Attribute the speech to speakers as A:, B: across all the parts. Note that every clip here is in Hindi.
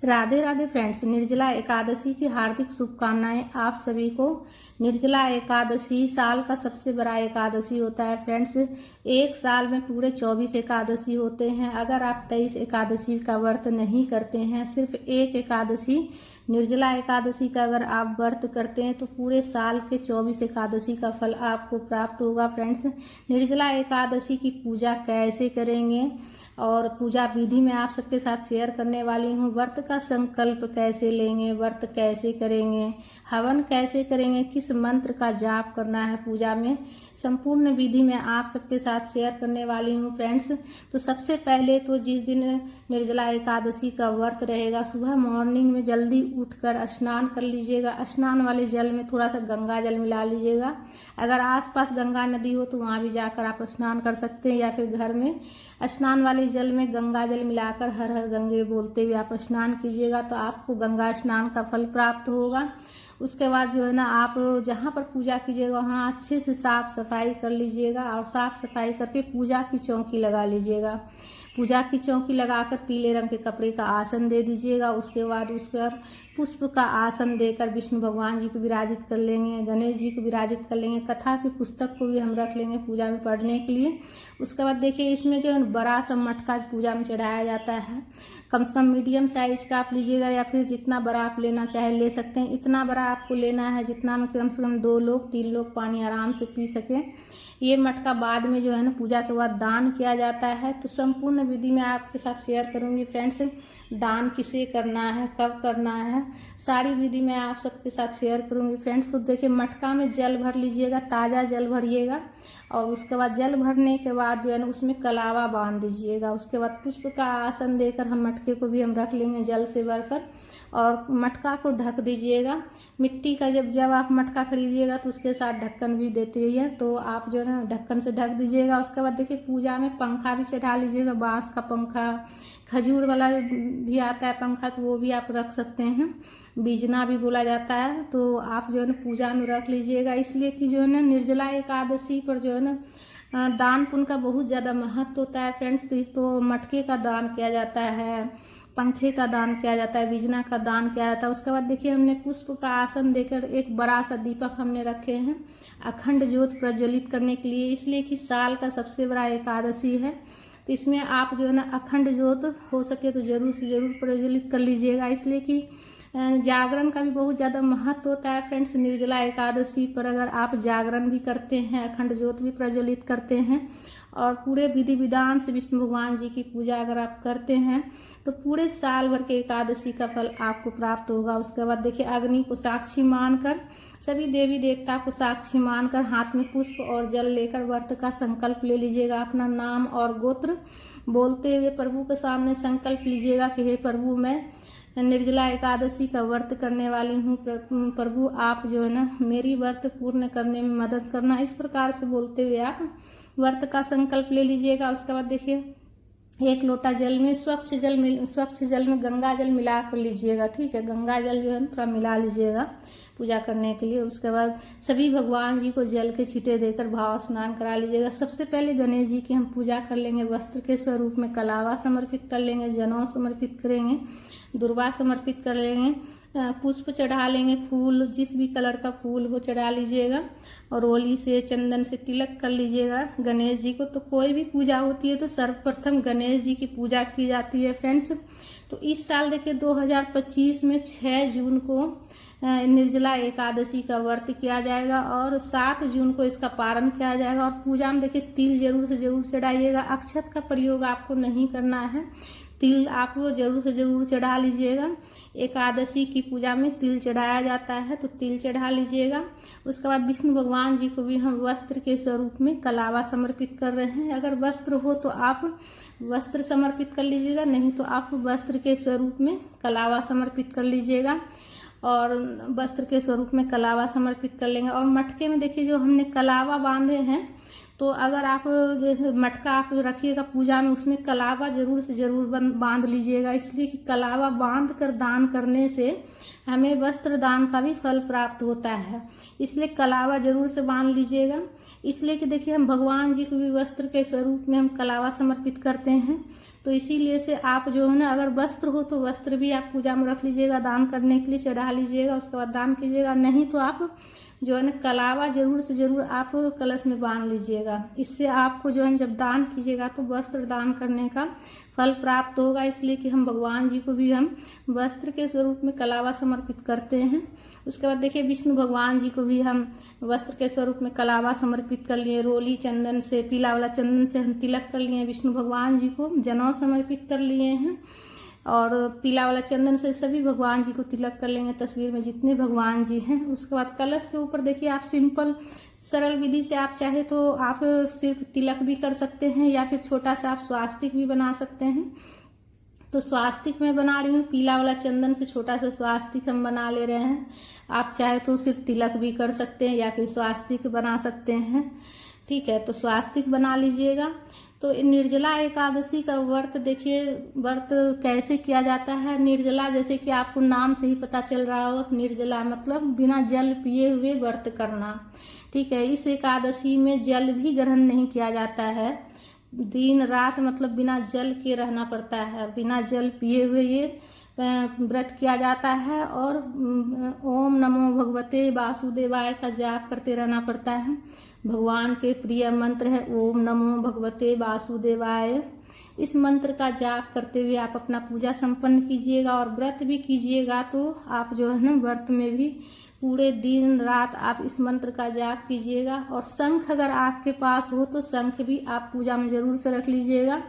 A: राधे राधे फ्रेंड्स, निर्जला एकादशी की हार्दिक शुभकामनाएं आप सभी को। निर्जला एकादशी साल का सबसे बड़ा एकादशी होता है फ्रेंड्स। एक साल में पूरे 24 एकादशी होते हैं। अगर आप 23 एकादशी का व्रत नहीं करते हैं, सिर्फ एक एकादशी निर्जला एकादशी का अगर आप व्रत करते हैं तो पूरे साल के 24 एकादशी का फल आपको प्राप्त होगा फ्रेंड्स। निर्जला एकादशी की पूजा कैसे करेंगे और पूजा विधि में आप सबके साथ शेयर करने वाली हूँ। व्रत का संकल्प कैसे लेंगे, व्रत कैसे करेंगे, हवन कैसे करेंगे, किस मंत्र का जाप करना है पूजा में, संपूर्ण विधि में आप सबके साथ शेयर करने वाली हूँ फ्रेंड्स। तो सबसे पहले तो जिस दिन निर्जला एकादशी का व्रत रहेगा, सुबह मॉर्निंग में जल्दी उठकर स्नान कर लीजिएगा। स्नान वाले जल में थोड़ा सा गंगा जल मिला लीजिएगा। अगर आसपास गंगा नदी हो तो वहाँ भी जाकर आप स्नान कर सकते हैं, या फिर घर में स्नान वाले जल में गंगा जल मिलाकर हर हर गंगे बोलते हुए आप स्नान कीजिएगा, तो आपको गंगा स्नान का फल प्राप्त होगा। उसके बाद जो है ना, आप जहाँ पर पूजा कीजिएगा वहाँ अच्छे से साफ सफाई कर लीजिएगा, और साफ सफाई करके पूजा की चौकी लगा लीजिएगा। पूजा की चौकी लगाकर पीले रंग के कपड़े का आसन दे दीजिएगा। उसके बाद उस पर पुष्प का आसन देकर विष्णु भगवान जी को विराजित कर लेंगे, गणेश जी को विराजित कर लेंगे। कथा की पुस्तक को भी हम रख लेंगे पूजा में पढ़ने के लिए। उसके बाद देखिए, इसमें जो बड़ा सा मटका पूजा में चढ़ाया जाता है, कम से कम मीडियम साइज का आप लीजिएगा, या फिर जितना बड़ा आप लेना चाहे ले सकते हैं। इतना बड़ा आपको लेना है जितना में कम से कम 2 लोग 3 लोग पानी आराम से पी सकें। ये मटका बाद में जो है ना, पूजा के बाद दान किया जाता है। तो संपूर्ण विधि में आपके साथ शेयर करूंगी फ्रेंड्स। दान किसे करना है, कब करना है, सारी विधि मैं आप सबके साथ शेयर करूंगी फ्रेंड्स। तो देखिए, मटका में जल भर लीजिएगा, ताज़ा जल भरिएगा, और उसके बाद जल भरने के बाद जो है ना, उसमें कलावा बांध दीजिएगा। उसके बाद पुष्प का आसन देकर हम मटके को भी हम रख लेंगे जल से भरकर, और मटका को ढक दीजिएगा। मिट्टी का जब आप मटका खरीदिएगा तो उसके साथ ढक्कन भी देते हैं, तो आप जो है ना ढक्कन से ढक दीजिएगा। उसके बाद देखिए, पूजा में पंखा भी चढ़ा लीजिएगा, बांस का पंखा, खजूर वाला भी आता है पंखा, तो वो भी आप रख सकते हैं। बीजना भी बोला जाता है, तो आप जो है ना पूजा में रख लीजिएगा। इसलिए कि जो है ना, निर्जला एकादशी पर जो है ना दान पुण्य का बहुत ज़्यादा महत्व होता है फ्रेंड्स। तो मटके का दान किया जाता है, पंखे का दान किया जाता है, बीजना का दान किया जाता है। उसके बाद देखिए, हमने पुष्प का आसन देकर एक बड़ा सा दीपक हमने रखे हैं अखंड ज्योत प्रज्वलित करने के लिए, इसलिए कि साल का सबसे बड़ा एकादशी है। तो इसमें आप जो है ना अखंड ज्योत हो सके तो जरूर से जरूर प्रज्वलित कर लीजिएगा। इसलिए कि जागरण का भी बहुत ज़्यादा महत्व होता है फ्रेंड्स। निर्जला एकादशी पर अगर आप जागरण भी करते हैं, अखंड ज्योत भी प्रज्वलित करते हैं, और पूरे विधि विधान से विष्णु भगवान जी की पूजा अगर आप करते हैं, तो पूरे साल भर के एकादशी का फल आपको प्राप्त होगा। उसके बाद देखिए, अग्नि को साक्षी मानकर, सभी देवी देवता को साक्षी मानकर हाथ में पुष्प और जल लेकर व्रत का संकल्प ले लीजिएगा। अपना नाम और गोत्र बोलते हुए प्रभु के सामने संकल्प लीजिएगा कि हे प्रभु, मैं निर्जला एकादशी का व्रत करने वाली हूँ। प्रभु, आप जो है ना मेरी व्रत पूर्ण करने में मदद करना। इस प्रकार से बोलते हुए आप व्रत का संकल्प ले लीजिएगा। उसके बाद देखिए, 1 लोटा जल में स्वच्छ जल में गंगा जल मिला कर लीजिएगा, ठीक है। गंगा जल जो है ना थोड़ा मिला लीजिएगा पूजा करने के लिए। उसके बाद सभी भगवान जी को जल के छींटे देकर भाव स्नान करा लीजिएगा। सबसे पहले गणेश जी की हम पूजा कर लेंगे। वस्त्र के स्वरूप में कलावा समर्पित कर लेंगे, जनेऊ समर्पित करेंगे, दुर्वा समर्पित कर लेंगे, पुष्प चढ़ा लेंगे, फूल जिस भी कलर का फूल हो चढ़ा लीजिएगा, और रोली से चंदन से तिलक कर लीजिएगा गणेश जी को। तो कोई भी पूजा होती है तो सर्वप्रथम गणेश जी की पूजा की जाती है फ्रेंड्स। तो इस साल देखिए 2025 में 6 जून को निर्जला एकादशी का व्रत किया जाएगा, और 7 जून को इसका पारण किया जाएगा। और पूजा में देखिए, तिल जरूर से जरूर चढ़ाइएगा। अक्षत का प्रयोग आपको नहीं करना है, तिल आप जरूर से जरूर चढ़ा लीजिएगा। एकादशी की पूजा में तिल चढ़ाया जाता है, तो तिल चढ़ा लीजिएगा। उसके बाद विष्णु भगवान जी को भी हम वस्त्र के स्वरूप में कलावा समर्पित कर रहे हैं। अगर वस्त्र हो तो आप वस्त्र समर्पित कर लीजिएगा, नहीं तो आप वस्त्र के स्वरूप में कलावा समर्पित कर लीजिएगा, और वस्त्र के स्वरूप में कलावा समर्पित कर लेंगे। और मटके में देखिए, जो हमने कलावा बांधे हैं, तो अगर आप जैसे मटका आप रखिएगा पूजा में, उसमें कलावा जरूर से जरूर बांध लीजिएगा। इसलिए कि कलावा बांध कर दान करने से हमें वस्त्र दान का भी फल प्राप्त होता है, इसलिए कलावा जरूर से बांध लीजिएगा। इसलिए कि देखिए, हम भगवान जी को भी वस्त्र के स्वरूप में हम कलावा समर्पित करते हैं। तो इसीलिए से आप जो है ना, अगर वस्त्र हो तो वस्त्र भी आप पूजा में रख लीजिएगा, दान करने के लिए चढ़ा लीजिएगा, उसके बाद दान कीजिएगा। नहीं तो आप जो है ना कलावा जरूर से जरूर आप कलश में बांध लीजिएगा। इससे आपको जो है जब दान कीजिएगा तो वस्त्र दान करने का फल प्राप्त होगा। इसलिए कि हम भगवान जी को भी हम वस्त्र के स्वरूप में कलावा समर्पित करते हैं। उसके बाद देखिए विष्णु भगवान जी को भी हम वस्त्र के स्वरूप में कलावा समर्पित कर लिए। रोली चंदन से, पीला वाला चंदन से हम तिलक कर लिए। विष्णु भगवान जी को जनेऊ समर्पित कर लिए हैं और पीला वाला चंदन से सभी भगवान जी को तिलक कर लेंगे, तस्वीर में जितने भगवान जी हैं। उसके बाद कलश के ऊपर देखिए आप सिंपल सरल विधि से आप चाहे तो आप सिर्फ तिलक भी कर सकते हैं या फिर छोटा सा आप स्वास्तिक भी बना सकते हैं। तो स्वास्तिक मैं बना रही हूँ, पीला वाला चंदन से छोटा सा स्वास्तिक हम बना ले रहे हैं। आप चाहे तो सिर्फ तिलक भी कर सकते हैं या फिर स्वास्तिक बना सकते हैं। ठीक है, तो स्वास्तिक बना लीजिएगा। तो निर्जला एकादशी का व्रत देखिए, व्रत कैसे किया जाता है। निर्जला जैसे कि आपको नाम से ही पता चल रहा होगा, निर्जला मतलब बिना जल पिए हुए व्रत करना। ठीक है, इस एकादशी में जल भी ग्रहण नहीं किया जाता है। दिन रात मतलब बिना जल के रहना पड़ता है, बिना जल पिए हुए ये व्रत किया जाता है। और ओम नमो भगवते वासुदेवाय का जाप करते रहना पड़ता है। भगवान के प्रिय मंत्र है ओम नमो भगवते वासुदेवाय। इस मंत्र का जाप करते हुए आप अपना पूजा संपन्न कीजिएगा और व्रत भी कीजिएगा। तो आप जो है ना व्रत में भी पूरे दिन रात आप इस मंत्र का जाप कीजिएगा। और शंख अगर आपके पास हो तो शंख भी आप पूजा में जरूर से रख लीजिएगा,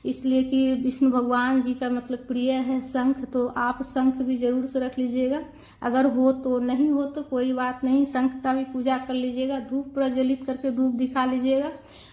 A: इसलिए कि विष्णु भगवान जी का मतलब प्रिय है शंख, तो आप शंख भी जरूर से रख लीजिएगा। अगर हो तो, नहीं हो तो कोई बात नहीं, शंख का भी पूजा कर लीजिएगा। धूप प्रज्वलित करके धूप दिखा लीजिएगा।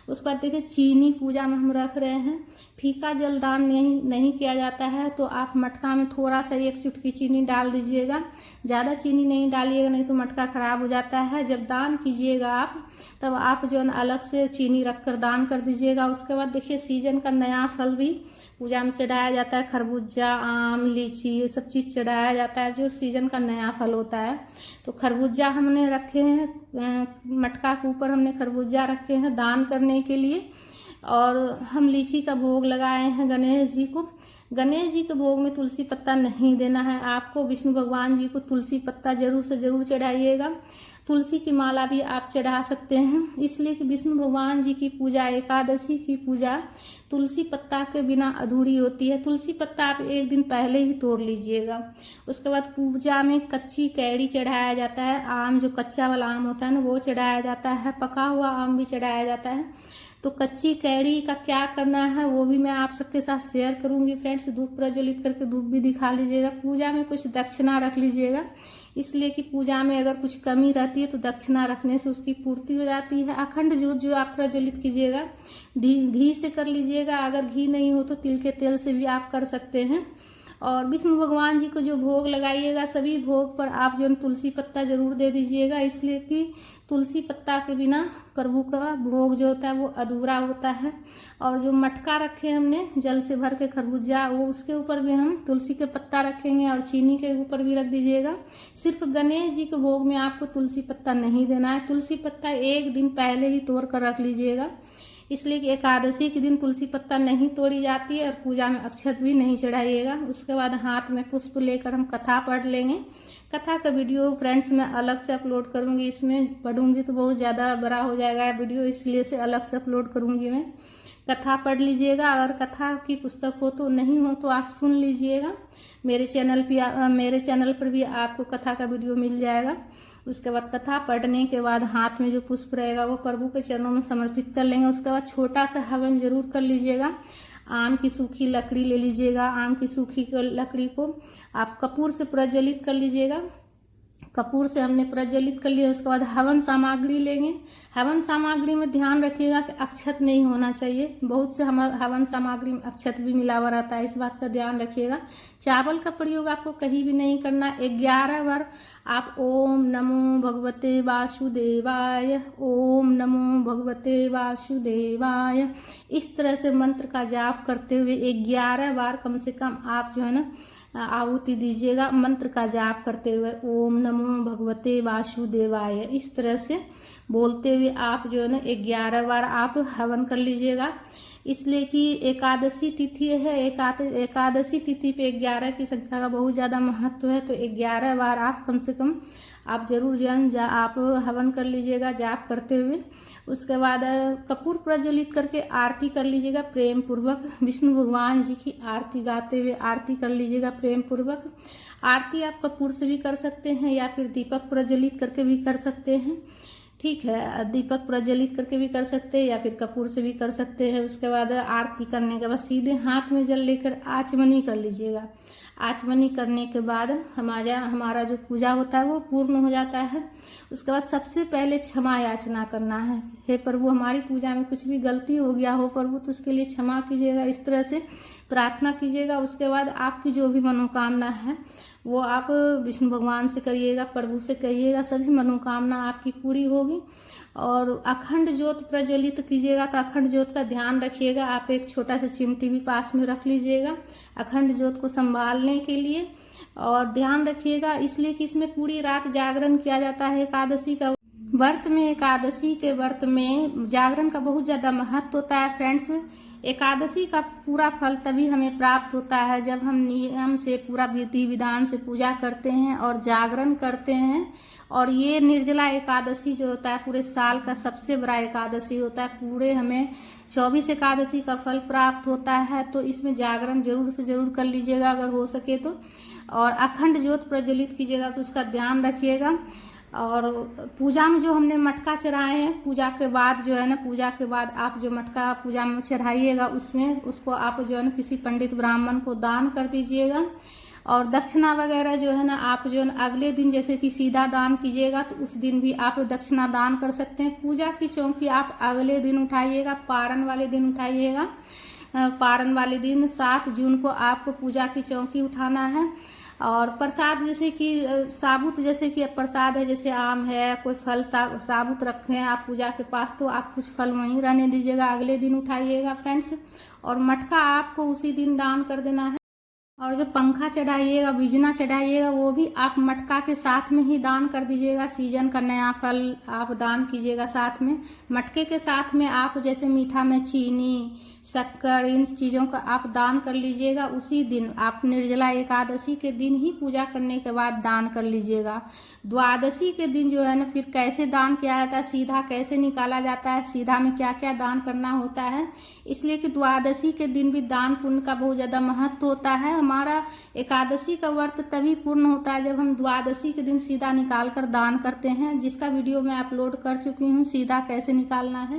A: उसके बाद देखिए चीनी पूजा में हम रख रहे हैं। फीका जल दान नहीं किया जाता है, तो आप मटका में थोड़ा सा 1 चुटकी चीनी डाल दीजिएगा। ज़्यादा चीनी नहीं डालिएगा, नहीं तो मटका खराब हो जाता है। जब दान कीजिएगा आप, तब आप जो है अलग से चीनी रखकर दान कर दीजिएगा। उसके बाद देखिए सीजन का नया फल भी पूजा में चढ़ाया जाता है। खरबूजा, आम, लीची, ये सब चीज़ चढ़ाया जाता है जो सीजन का नया फल होता है। तो खरबूजा हमने रखे हैं, मटका के ऊपर हमने खरबूजा रखे हैं दान करने के लिए। और हम लीची का भोग लगाए हैं गणेश जी को। गणेश जी के भोग में तुलसी पत्ता नहीं देना है आपको। विष्णु भगवान जी को तुलसी पत्ता जरूर से जरूर चढ़ाइएगा। तुलसी की माला भी आप चढ़ा सकते हैं, इसलिए कि विष्णु भगवान जी की पूजा, एकादशी की पूजा तुलसी पत्ता के बिना अधूरी होती है। तुलसी पत्ता आप 1 दिन पहले ही तोड़ लीजिएगा। उसके बाद पूजा में कच्ची कैरी चढ़ाया जाता है। आम जो कच्चा वाला आम होता है ना, वो चढ़ाया जाता है। पका हुआ आम भी चढ़ाया जाता है। तो कच्ची कैरी का क्या करना है वो भी मैं आप सबके साथ शेयर करूंगी फ्रेंड्स। धूप प्रज्वलित करके धूप भी दिखा लीजिएगा। पूजा में कुछ दक्षिणा रख लीजिएगा, इसलिए कि पूजा में अगर कुछ कमी रहती है तो दक्षिणा रखने से उसकी पूर्ति हो जाती है। अखंड ज्योत जो आप प्रज्वलित कीजिएगा घी से कर लीजिएगा। अगर घी नहीं हो तो तिल के तेल से भी आप कर सकते हैं। और विष्णु भगवान जी को जो भोग लगाइएगा, सभी भोग पर आप जो तुलसी पत्ता जरूर दे दीजिएगा, इसलिए कि तुलसी पत्ता के बिना प्रभु का भोग जो होता है वो अधूरा होता है। और जो मटका रखे हमने जल से भर के खरबूजा, वो उसके ऊपर भी हम तुलसी के पत्ता रखेंगे और चीनी के ऊपर भी रख दीजिएगा। सिर्फ गणेश जी के भोग में आपको तुलसी पत्ता नहीं देना है। तुलसी पत्ता 1 दिन पहले ही तोड़ कर रख लीजिएगा, इसलिए कि एकादशी के दिन तुलसी पत्ता नहीं तोड़ी जाती है। और पूजा में अक्षत भी नहीं चढ़ाइएगा। उसके बाद हाथ में पुष्प लेकर हम कथा पढ़ लेंगे। कथा का वीडियो फ्रेंड्स मैं अलग से अपलोड करूंगी। इसमें पढ़ूंगी तो बहुत ज़्यादा बड़ा हो जाएगा वीडियो, इसलिए से अलग से अपलोड करूंगी मैं। कथा पढ़ लीजिएगा। अगर कथा की पुस्तक हो तो, नहीं हो तो आप सुन लीजिएगा। मेरे चैनल पर भी आपको कथा का वीडियो मिल जाएगा। उसके बाद कथा पढ़ने के बाद हाथ में जो पुष्प रहेगा वो प्रभु के चरणों में समर्पित कर लेंगे। उसके बाद छोटा सा हवन जरूर कर लीजिएगा। आम की सूखी लकड़ी ले लीजिएगा। आम की सूखी लकड़ी को आप कपूर से प्रज्वलित कर लीजिएगा। कपूर से हमने प्रज्वलित कर लिया। उसके बाद हवन सामग्री लेंगे। हवन सामग्री में ध्यान रखिएगा कि अक्षत नहीं होना चाहिए। बहुत से हवन सामग्री में अक्षत भी मिलावा रहता है, इस बात का ध्यान रखिएगा। चावल का प्रयोग आपको कहीं भी नहीं करना। 11 बार आप ओम नमो भगवते वासुदेवाय, ओम नमो भगवते वासुदेवाय, इस तरह से मंत्र का जाप करते हुए 11 बार कम से कम आप जो है ना आहुति दीजिएगा। मंत्र का जाप करते हुए ओम नमो भगवते वासुदेवाय इस तरह से बोलते हुए आप जो है ना 11 बार आप हवन कर लीजिएगा। इसलिए कि एकादशी तिथि है। एकादशी तिथि पे 11 की संख्या का बहुत ज़्यादा महत्व है। तो 11 बार आप कम से कम आप जरूर जो आप हवन कर लीजिएगा जाप करते हुए। उसके बाद कपूर प्रज्वलित करके आरती कर लीजिएगा प्रेम पूर्वक। विष्णु भगवान जी की आरती गाते हुए आरती कर लीजिएगा प्रेम पूर्वक। आरती आप कपूर से भी कर सकते हैं या फिर दीपक प्रज्वलित करके भी कर सकते हैं। ठीक है, दीपक प्रज्वलित करके भी कर सकते हैं या फिर कपूर से भी कर सकते हैं। उसके बाद आरती करने के बाद सीधे हाथ में जल लेकर आचमनी कर लीजिएगा। आचमनी करने के बाद हमारा जो पूजा होता है वो पूर्ण हो जाता है। उसके बाद सबसे पहले क्षमा याचना करना है। हे प्रभु, हमारी पूजा में कुछ भी गलती हो गया हो प्रभु तो उसके लिए क्षमा कीजिएगा, इस तरह से प्रार्थना कीजिएगा। उसके बाद आपकी जो भी मनोकामना है वो आप विष्णु भगवान से करिएगा, प्रभु से कहिएगा, सभी मनोकामना आपकी पूरी होगी। और अखंड ज्योत प्रज्वलित कीजिएगा। तो अखंड ज्योत का ध्यान रखिएगा। आप एक छोटा सा चिमटी भी पास में रख लीजिएगा अखंड ज्योत को संभालने के लिए। और ध्यान रखिएगा इसलिए कि इसमें पूरी रात जागरण किया जाता है। एकादशी का व्रत में, एकादशी के व्रत में जागरण का बहुत ज़्यादा महत्व होता है फ्रेंड्स। एकादशी का पूरा फल तभी हमें प्राप्त होता है जब हम नियम से पूरा विधि विधान से पूजा करते हैं और जागरण करते हैं। और ये निर्जला एकादशी जो होता है पूरे साल का सबसे बड़ा एकादशी होता है। पूरे हमें 24 एकादशी का फल प्राप्त होता है। तो इसमें जागरण जरूर से जरूर कर लीजिएगा अगर हो सके तो। और अखंड ज्योत प्रज्वलित कीजिएगा तो उसका ध्यान रखिएगा। और पूजा में जो हमने मटका चढ़ाए हैं, पूजा के बाद जो है ना, पूजा के बाद आप जो मटका पूजा में चढ़ाइएगा उसको आप जो है ना किसी पंडित ब्राह्मण को दान कर दीजिएगा। और दक्षिणा वगैरह जो है ना आप जो है ना अगले दिन जैसे कि सीधा दान कीजिएगा तो उस दिन भी आप दक्षिणा दान कर सकते हैं। पूजा की चौकी आप अगले दिन उठाइएगा, पारण वाले दिन उठाइएगा। पारण वाले दिन 7 जून को आपको पूजा की चौकी उठाना है। और प्रसाद जैसे कि साबुत, जैसे कि प्रसाद है जैसे आम है, कोई फल साबुत रखे हैं आप पूजा के पास तो आप कुछ फल वहीं रहने दीजिएगा, अगले दिन उठाइएगा फ्रेंड्स। और मटका आपको उसी दिन दान कर देना है। और जो पंखा चढ़ाइएगा, बिजना चढ़ाइएगा वो भी आप मटका के साथ में ही दान कर दीजिएगा। सीजन का नया फल आप दान कीजिएगा साथ में। मटके के साथ में आप जैसे मीठा में चीनी, शक्कर, इन चीज़ों का आप दान कर लीजिएगा। उसी दिन आप निर्जला एकादशी के दिन ही पूजा करने के बाद दान कर लीजिएगा। द्वादशी के दिन जो है ना फिर कैसे दान किया जाता है, सीधा कैसे निकाला जाता है, सीधा में क्या क्या दान करना होता है। इसलिए कि द्वादशी के दिन भी दान पुण्य का बहुत ज़्यादा महत्व होता है। हमारा एकादशी का व्रत तभी पूर्ण होता है जब हम द्वादशी के दिन सीधा निकाल कर दान करते हैं, जिसका वीडियो मैं अपलोड कर चुकी हूँ, सीधा कैसे निकालना है।